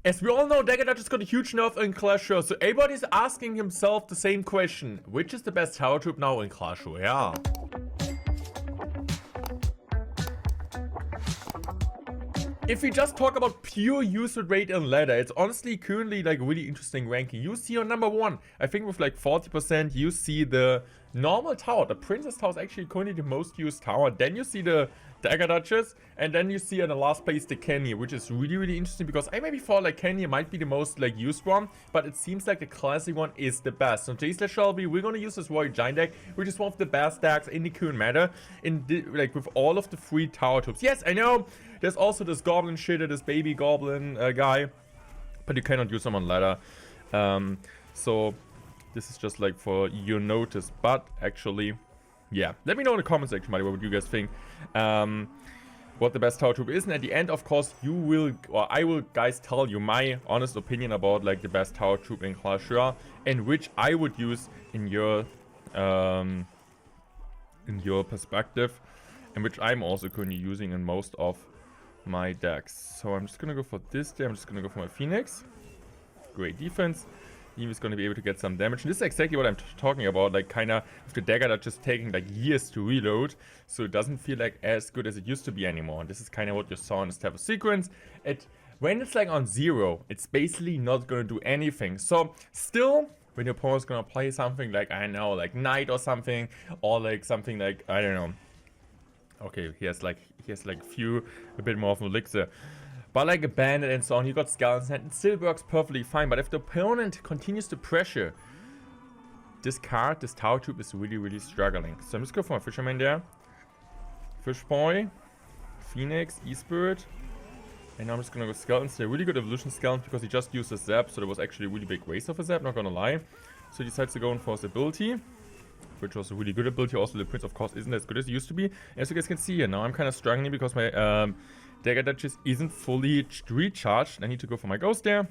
As we all know, Dagger just got a huge nerf in Clash Royale, so everybody's asking himself the same question. Which is the best tower troop now in Clash Royale? If we just talk about pure user rate and ladder, it's honestly currently like a really interesting ranking. You see on number 1, I think with like 40%, you see the normal tower. The Princess Tower is actually currently the most used tower. Then you see the Dagger Duchess, and then you see in the last place the Kenya, which is really interesting because I maybe thought like Kenya might be the most like used one, but it seems like the classic one is the best. So today's Let's Shall we're gonna use this Royal Giant deck, which is one of the best decks in the current meta, like with all of the 3 tower troops. Yes, I know. There's also this goblin shitter, this baby goblin guy, but you cannot use them on ladder. So this is just like for your notice, but actually, yeah. Let me know in the comment section, by the way, what you guys think. What the best tower troop is, and at the end, of course, you will, or I will, guys, tell you my honest opinion about like the best tower troop in Clash Royale, and which I would use in your perspective, and which I'm also currently using in most of my decks. So I'm just gonna go for this there. I'm just gonna go for my Phoenix. Great defense. He is going to be able to get some damage. And this is exactly what I'm talking about, like kind of with the Dagger that's just taking like years to reload, so it doesn't feel like as good as it used to be anymore. And this is kind of what you saw in this type of sequence. When it's like on 0, it's basically not going to do anything. So still, when your opponent's going to play something like, I don't know, like Knight or something, or like something like, I don't know. Okay, he has like a bit more of an elixir. But like a bandit and so on, he got skeletons, and it still works perfectly fine. But if the opponent continues to pressure this card, this tower troop is really struggling. So I'm just going for my fisherman there. Fish boy, Phoenix, E-Spirit. And now I'm just gonna go skeletons. They're really good evolution skeletons because he just used a zap, so there was actually a really big waste of a zap, not gonna lie. So he decides to go in for his ability, which was a really good ability. Also, the Prince, of course, isn't as good as it used to be. As you guys can see here, now I'm kind of struggling because my Dagger Duchess isn't fully recharged. I need to go for my Ghost there.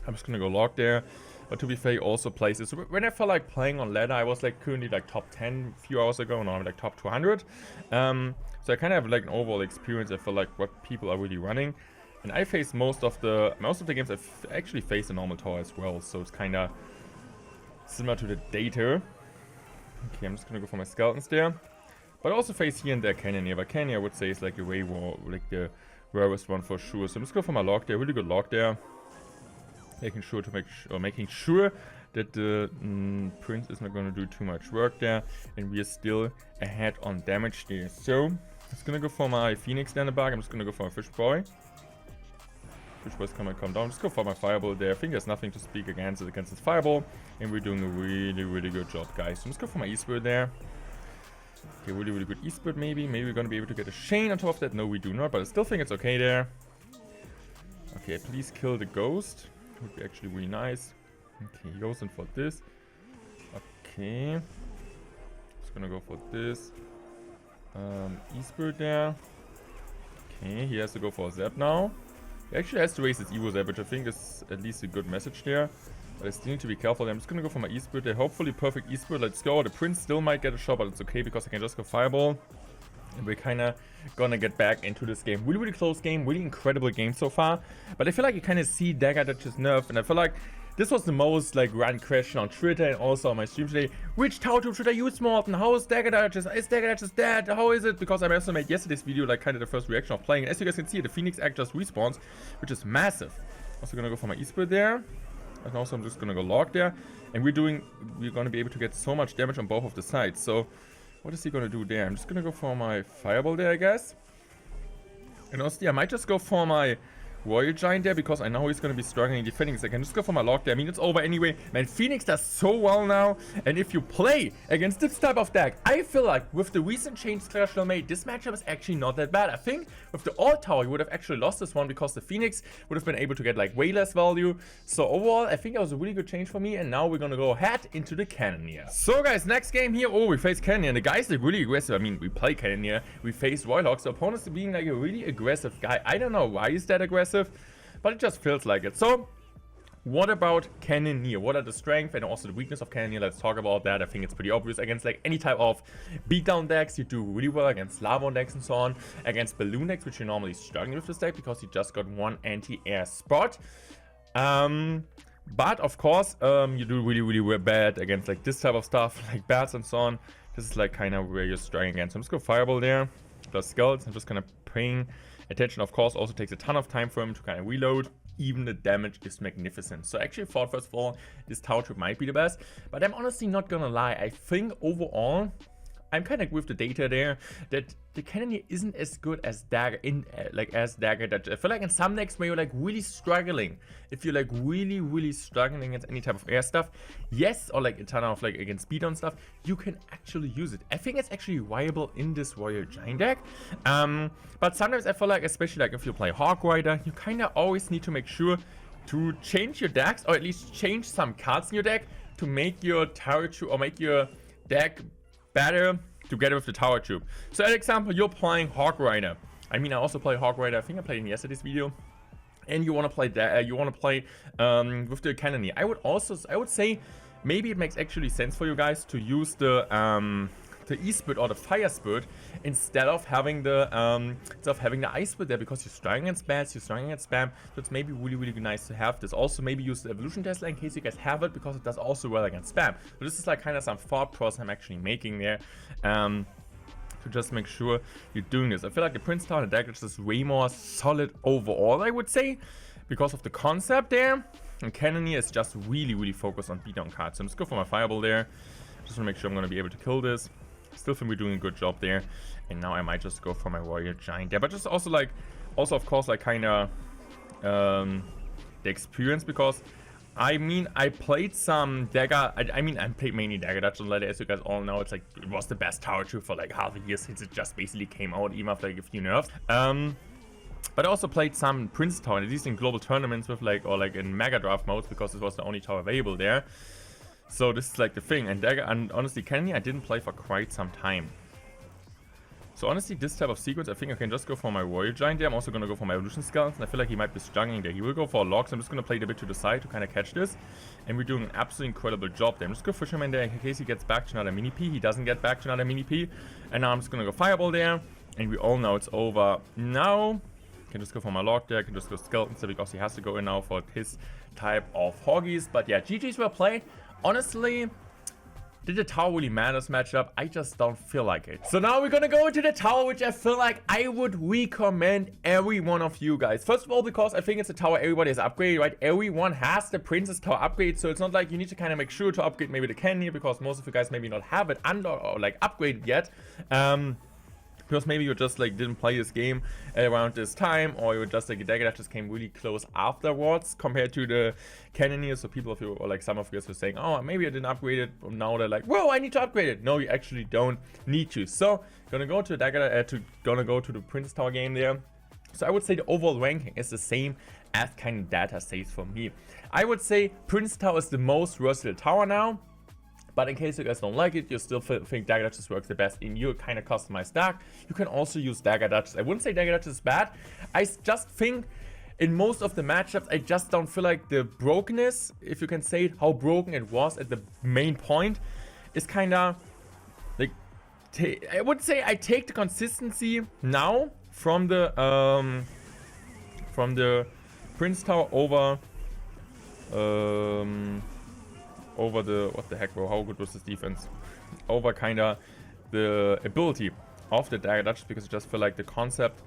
I'm just gonna go Log there. But to be fair, he also plays this. So when I felt like playing on ladder, I was like currently like top 10 a few hours ago. Now I'm like top 200. So I kind of have like an overall experience. I feel like what people are really running. And I face most of the games. I've actually faced a normal tower as well. So it's kind of similar to the data. Okay, I'm just gonna go for my skeletons there. But I also face here and there Canyon here. But Canyon I would say is like the way more like the rarest one for sure. So I'm just go for my Log there. Really good Log there. Making sure that the Prince is not going to do too much work there, and we are still ahead on damage there. So I'm just gonna go for my Phoenix there in the back. I'm just gonna go for my Fish Boy. Fish Boy's gonna come down. Just go for my Fireball there. I think there's nothing to speak against this Fireball, and we're doing a really good job, guys. So I'm just go for my E-Spirit there. Okay, really good E-Spirit maybe. Maybe we're gonna be able to get a Chain on top of that. No, we do not, but I still think it's okay there. Okay, please kill the Ghost. Would be actually really nice. Okay, he goes in for this. Okay. Just gonna go for this. E-Spirit there. Okay, he has to go for a Zap now. He actually has to raise his Evo Zap, which I think is at least a good message there. But I still need to be careful. I'm just gonna go for my E-Spirit there. Hopefully perfect E-Spirit. Let's go. The Prince still might get a shot, but it's okay because I can just go Fireball. And we're kind of gonna get back into this game. Really close game. Really incredible game so far. But I feel like you kind of see Dagger Duchess nerf. And I feel like this was the most like run question on Twitter and also on my stream today. Which tower troop should I use, Morten? How is Dagger Duchess? Is Dagger Duchess dead? How is it? Because I also made yesterday's video like kind of the first reaction of playing. And as you guys can see, the Phoenix Act just respawns, which is massive. Also gonna go for my E-Spirit there. And also I'm just gonna go Log there. And we're gonna be able to get so much damage on both of the sides. So what is he gonna do there? I'm just gonna go for my Fireball there, I guess. And also, I might just go for my Royal Giant there because I know he's gonna be struggling defending. So I can just go for my Log there. I mean, it's over anyway. Man, Phoenix does so well now. And if you play against this type of deck, I feel like with the recent changes Clash Royale made, this matchup is actually not that bad. I think with the Alt Tower, you would have actually lost this one because the Phoenix would have been able to get like way less value. So overall, I think that was a really good change for me. And now we're gonna go ahead into the Cannoneer. So guys, next game here. Oh, we face Cannoneer. And the guys are really aggressive. I mean, we play Cannoneer. We face Royale. The opponent's being like a really aggressive guy. I don't know why he's that aggressive, but it just feels like it. So What about Cannoneer? What are the strength and also the weakness of Cannoneer? Let's talk about that. I think it's pretty obvious. Against like any type of beatdown decks, you do really well. Against lava decks and so on. Against balloon decks, which you're normally struggling with this deck because you just got one anti-air spot. But of course, you do really bad against like this type of stuff, like bats and so on. This is like kind of where you're struggling against. So I'm just gonna Fireball there, plus Skulls. I'm just gonna paying attention. Of course, also takes a ton of time for him to kind of reload. Even the damage is magnificent. So I actually thought first of all, this tower trip might be the best. But I'm honestly not gonna lie. I think overall, I'm kind of with the data there that the Cannoneer isn't as good as Dagger Dagger. That I feel like in some decks where you're like really struggling, if you're like really struggling against any type of air stuff, yes, or like a ton of like against speed on stuff, you can actually use it. I think it's actually viable in this Royale Giant deck. But sometimes I feel like, especially like if you play Hawk Rider, you kind of always need to make sure to change your decks, or at least change some cards in your deck to make your tower tube or make your deck better together with the tower tube. So as example, you're playing Hawk Rider. I mean, I also play Hawk Rider. I think I played in yesterday's video. And you want to play that. With the Cannoneer. I would say maybe it makes actually sense for you guys to use the E-Spit or the Fire Spit instead of having the Ice Spit there, because you're struggling against bats, you're struggling against spam. So it's maybe really nice to have this. Also maybe use the Evolution Tesla in case you guys have it, because it does also well against spam. So this is like kind of some thought process I'm actually making there. To just make sure you're doing this. I feel like the Prince Tower, the deck is just way more solid overall, I would say, because of the concept there. And Cannoneer is just really focused on beatdown cards. So I'm just go for my Fireball there. Just want to make sure I'm going to be able to kill this. Still think we're doing a good job there. And now I might just go for my Royale Giant there. But just also like, of course, like kind of the experience, because I mean, I played some Dagger. I played mainly Dagger Dungeon Ladder, as you guys all know. It's like, it was the best tower trip for like half a year since it just basically came out, even after like a few nerfs. But I also played some Prince Tower, at least in global tournaments with like, or like in Mega Draft modes, because it was the only tower available there. So this is like the thing. And Dagger, and honestly, Cannoneer I didn't play for quite some time. So honestly, this type of sequence, I think I can just go for my Royale Giant there. I'm also going to go for my Evolution Skulls, and I feel like he might be struggling there. He will go for a log, so I'm just going to play it a bit to the side to kind of catch this. And we're doing an absolutely incredible job there. I'm just going to push him in there in case he gets back to another mini P. He doesn't get back to another mini P. And now I'm just going to go Fireball there. And we all know it's over now. I can just go for my log there. I can just go Skeletons there because he has to go in now for his type of Hoggies. But yeah, GG's were played. Honestly, did the tower really matter this matchup? I just don't feel like it. So now we're gonna go into the tower, which I feel like I would recommend every one of you guys. First of all, because I think it's a tower everybody has upgraded, right? Everyone has the Princess Tower upgrade, so it's not like you need to kind of make sure to upgrade maybe the Cannoneer, because most of you guys maybe not have it unlocked or like upgraded yet. Because maybe you just like didn't play this game around this time, or you were just like a deck that just came really close afterwards compared to the Cannoneer. So people of you, or like some of you guys were saying, oh, maybe I didn't upgrade it. But now they're like, whoa, I need to upgrade it. No, you actually don't need to. So gonna go to the Princess Tower game there. So I would say the overall ranking is the same as kind of data says for me. I would say Princess Tower is the most versatile tower now. But in case you guys don't like it, you still think Dagger Duchess works the best in your kind of customized deck, you can also use Dagger Duchess. I wouldn't say Dagger Duchess is bad. I just think in most of the matchups, I just don't feel like the brokenness, if you can say it, how broken it was at the main point, is kind of like, I would say I take the consistency now from the Prince Tower over the, what the heck, bro, how good was this defense? Over kind of the ability of the Dagger Duchess, because I just feel like the concept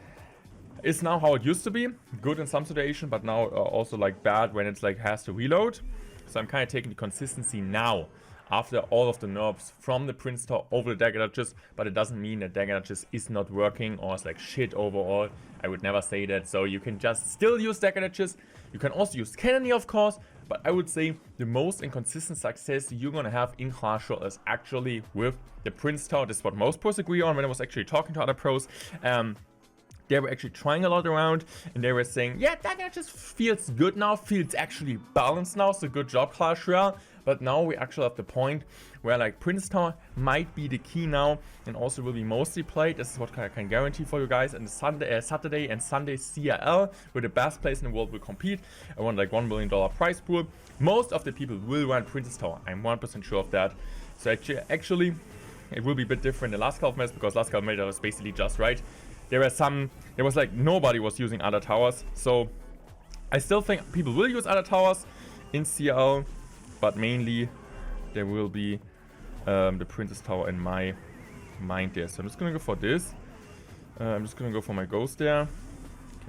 is now how it used to be. Good in some situation, but now also like bad when it's like has to reload. So I'm kind of taking the consistency now after all of the nerfs from the Prince Tower over the Dagger Duchess, but it doesn't mean that Dagger Duchess is not working or it's like shit overall. I would never say that. So you can just still use Dagger Duchess. You can also use Cannoneer, of course, but I would say the most inconsistent success you're gonna have in Clash Royale is actually with the Prince Tower. This is what most pros agree on when I was actually talking to other pros. They were actually trying a lot around, and they were saying, yeah, Dagger just feels good now, feels actually balanced now, so good job, Clash Royale. But now we actually have the point where like Princess Tower might be the key now, and also will be mostly played. This is what I can guarantee for you guys. And the Saturday and Sunday CRL, where the best players in the world will compete. I want like $1 million prize pool. Most of the people will run Princess Tower. I'm 1% sure of that. So actually, it will be a bit different the last couple of maps, because last couple of maps was basically just right. There was like nobody was using other towers. So I still think people will use other towers in CL, but mainly there will be the Princess Tower in my mind there. So I'm just gonna go for this. I'm just gonna go for my ghost there.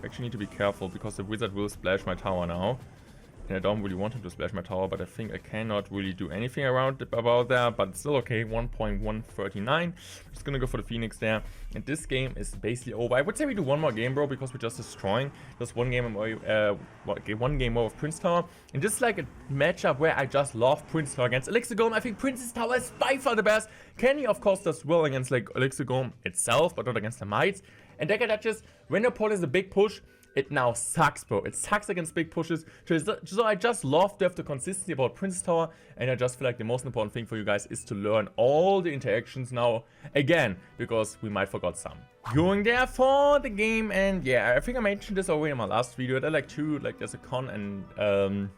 I actually need to be careful because the wizard will splash my tower now. And I don't really want him to splash my tower, but I think I cannot really do anything about that. But it's still okay. 1.139. Just gonna go for the Phoenix there. And this game is basically over. I would say we do one more game, bro, because we're just destroying. Just one game more of Prince Tower. And just like a matchup where I just love Prince Tower against Elixir Golem. I think Princess Tower is by far the best. Kenny, of course, does well against like Elixir Golem itself, but not against the Mites. And Dagger Duchess, when the opponent is a big push, it now sucks, bro. It sucks against big pushes. So I just love to have the consistency about Princess Tower. And I just feel like the most important thing for you guys is to learn all the interactions now again, because we might forgot some. Going there for the game, and yeah, I think I mentioned this already in my last video. There are like there's a con and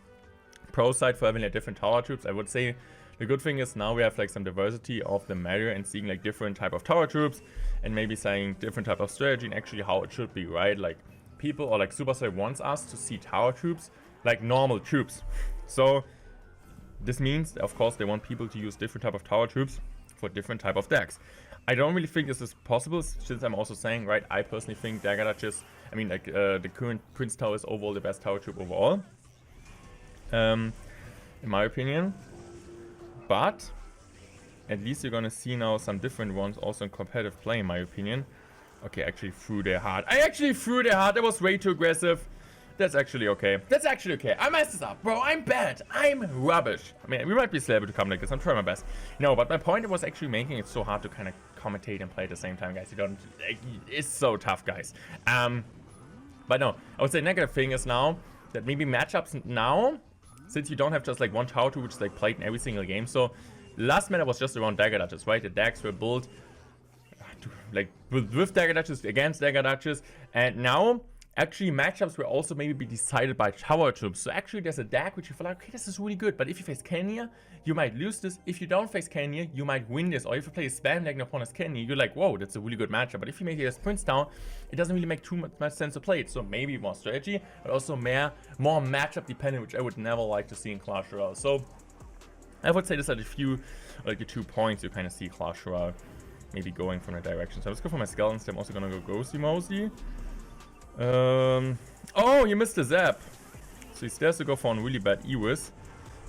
pro side for having like different tower troops. I would say the good thing is now we have like some diversity of the meta and seeing like different type of tower troops, and maybe saying different type of strategy and actually how it should be, right? Like people or like Supercell wants us to see tower troops like normal troops. So this means, of course, they want people to use different type of tower troops for different type of decks. I don't really think this is possible, since I'm also saying, right, I personally think Dagger Duchess, I mean like the current Prince Tower is overall the best tower troop overall, in my opinion. But at least you're gonna see now some different ones also in competitive play, in my opinion. Okay, I actually threw their heart. That was way too aggressive. That's actually okay. I messed this up, bro. I'm bad. I'm rubbish. I mean, we might be still able to come like this. I'm trying my best. No, but my point was actually making it so hard to kind of commentate and play at the same time, guys. You don't... It's so tough, guys. But no, I would say negative thing is now that maybe matchups now, since you don't have just like one tower troop which is like played in every single game. So last meta was just around Dagger Duchess, right? The decks were built like with Dagger Duchess against Dagger Duchess, and now actually matchups will also maybe be decided by tower troops. So actually there's a deck which you feel like, okay, this is really good, but if you face Kenya, you might lose this. If you don't face Kenya, you might win this. Or if you play a spam deck and opponent's Kenya, you're like, whoa, that's a really good matchup. But if you make it as Prince Tower, it doesn't really make too much sense to play it. So maybe more strategy, but also more matchup dependent, which I would never like to see in Clash Royale. So I would say these are the few, like the 2 points you kind of see Clash Royale maybe going from that direction. So let's go for my skeletons. I'm also gonna go Ghosty Mosey. Oh, you missed the zap. So he stares to go for a really bad Ewis,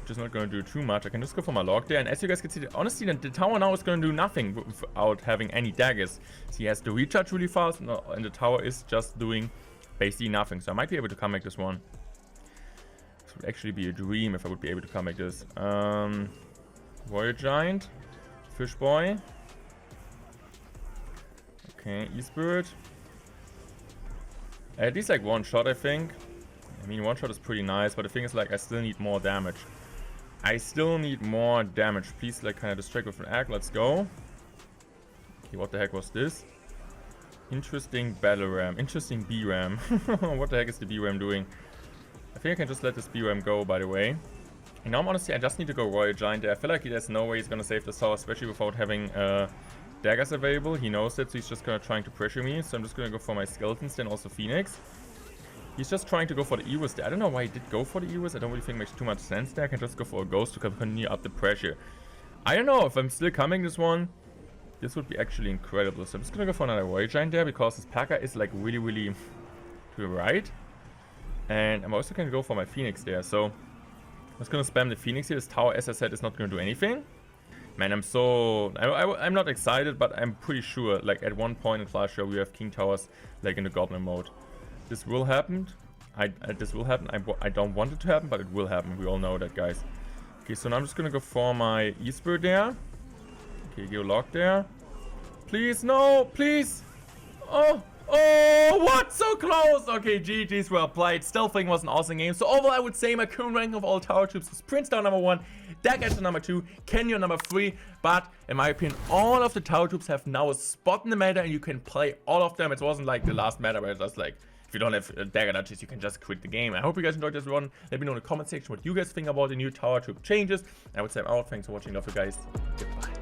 which is not gonna do too much. I can just go for my log there, and as you guys can see, honestly, the tower now is gonna do nothing without having any daggers. So he has to recharge really fast, and the tower is just doing basically nothing. So I might be able to come back this one. This would actually be a dream if I would be able to come back this. Warrior Giant, Fish Boy. Okay, E-Spirit. At least like one shot, I think. I mean, one shot is pretty nice, but the thing is, like, I still need more damage. Please, like, kind of distract with an egg. Let's go. Okay, what the heck was this? Interesting battle ram. Interesting B-ram. What the heck is the B-ram doing? I think I can just let this B-ram go, by the way. And now, honestly, I just need to go Royal Giant there. I feel like there's no way he's gonna save the tower, especially without having daggers available. He knows it, so he's just kind of trying to pressure me. So I'm just gonna go for my skeletons, then also Phoenix. He's just trying to go for the Ewis there. I don't know why he did go for the Ewis. I don't really think it makes too much sense there. I can just go for a ghost to continue up the pressure. I don't know if I'm still coming this one. This would be actually incredible. So I'm just gonna go for another Royal Giant there, because this Packer is like really to the right. And I'm also gonna go for my Phoenix there. So I'm just gonna spam the Phoenix here. This tower, as I said, is not gonna do anything. Man, I'm not excited, but I'm pretty sure, like, at one point in Clash Royale, we have King Towers, like, in the Goblin mode. This will happen. This will happen. I don't want it to happen, but it will happen. We all know that, guys. Okay, so now I'm just gonna go for my E-Spirit there. Okay, go lock there. Please, no, please. Oh, Oh, what? So close. Okay, GG's well played. Still think was an awesome game. So overall, I would say my current ranking of all tower troops is Prince down number 1, Deck Editor number 2, Kenyon number 3. But in my opinion, all of the tower troops have now a spot in the meta, and you can play all of them. It wasn't like the last meta where it's just like, if you don't have dagger duchies, you can just quit the game. I hope you guys enjoyed this run. Let me know in the comment section what you guys think about the new tower troop changes. I would say I'm out. Thanks for watching. Love you guys. Goodbye.